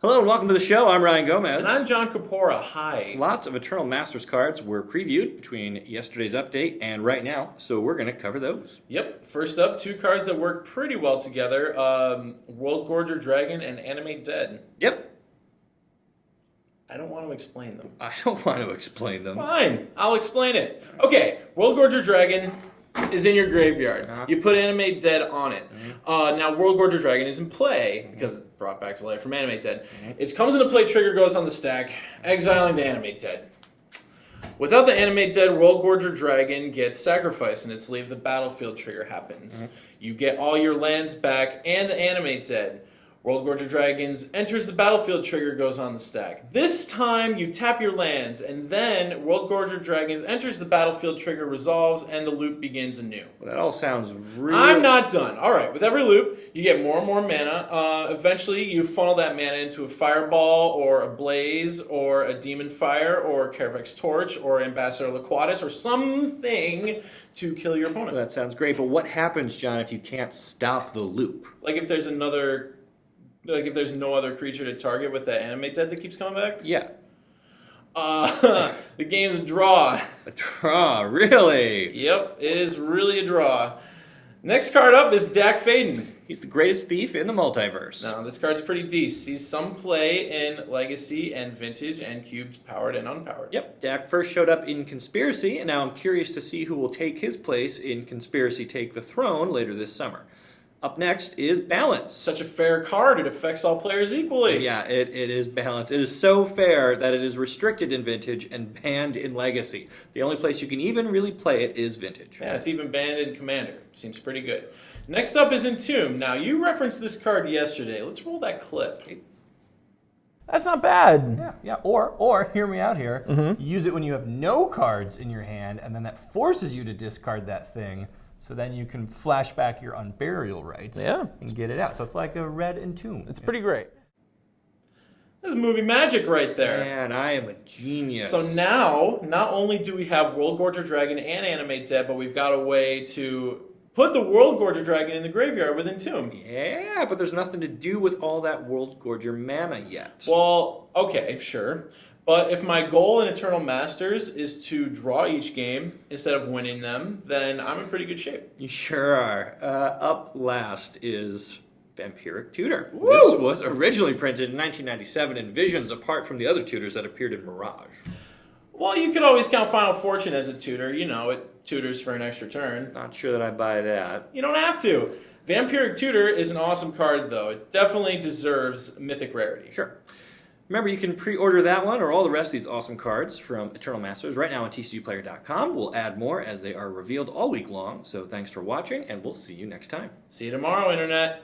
Hello and welcome to the show. I'm Ryan Gomez. And I'm John Kapora. Hi. Lots of Eternal Masters cards were previewed between yesterday's update and right now, so we're going to cover those. Yep. First up, two cards that work pretty well together. World Gorger Dragon and Animate Dead. Yep. I don't want to explain them. I don't want to explain them. Fine. I'll explain it. Okay. World Gorger Dragon is in your graveyard. You put Animate Dead on it. Now, World Gorger Dragon is in play because it's brought back to life from Animate Dead. It comes into play, trigger goes on the stack, exiling the Animate Dead. Without the Animate Dead, World Gorger Dragon gets sacrificed and its leave the battlefield trigger happens. You get all your lands back and the Animate Dead. World Gorger Dragons enters the battlefield, trigger goes on the stack. This time you tap your lands and then World Gorger Dragons enters the battlefield, trigger resolves, and the loop begins anew. Well, that all sounds really... I'm not done. Alright, with every loop you get more and more mana. Eventually you funnel that mana into a Fireball or a Blaze or a Demon Fire or Caravec's Torch or Ambassador Laquatus or something to kill your opponent. Well, that sounds great, but what happens, John, if you can't stop the loop? Like if there's no other creature to target with that Animate Dead that keeps coming back? Yeah. The game's a draw. A draw, really? Yep, it is really a draw. Next card up is Dak Faden. He's the greatest thief in the multiverse. Now, this card's pretty decent. Sees some play in Legacy and Vintage and Cubes powered and unpowered. Yep, Dak first showed up in Conspiracy, and now I'm curious to see who will take his place in Conspiracy Take the Throne later this summer. Up next is Balance. Such a fair card. It affects all players equally. Yeah, it is Balance. It is so fair that it is restricted in Vintage and banned in Legacy. The only place you can even really play it is Vintage. Yeah, it's even banned in Commander. Seems pretty good. Next up is Entomb. Now, you referenced this card yesterday. Let's roll that clip. That's not bad. Yeah. Or hear me out here. You use it when you have no cards in your hand, and then that forces you to discard that thing. So then you can flash back your Unburial Rights and get it out. So it's like a red Entomb. It's pretty great. That's movie magic right there. Man, I am a genius. So now, not only do we have World Gorger Dragon and Animate Dead, but we've got a way to put the World Gorger Dragon in the graveyard with Entomb. Yeah, but there's nothing to do with all that World Gorger mana yet. Well, okay, sure. But if my goal in Eternal Masters is to draw each game instead of winning them, then I'm in pretty good shape. You sure are. Up last is Vampiric Tutor. Woo! This was originally printed in 1997 in Visions, apart from the other tutors that appeared in Mirage. Well, you could always count Final Fortune as a tutor. You know, it tutors for an extra turn. Not sure that I buy that. You don't have to. Vampiric Tutor is an awesome card, though. It definitely deserves mythic rarity. Sure. Remember, you can pre-order that one or all the rest of these awesome cards from Eternal Masters right now on TCGplayer.com. We'll add more as they are revealed all week long. So thanks for watching, and we'll see you next time. See you tomorrow, Internet.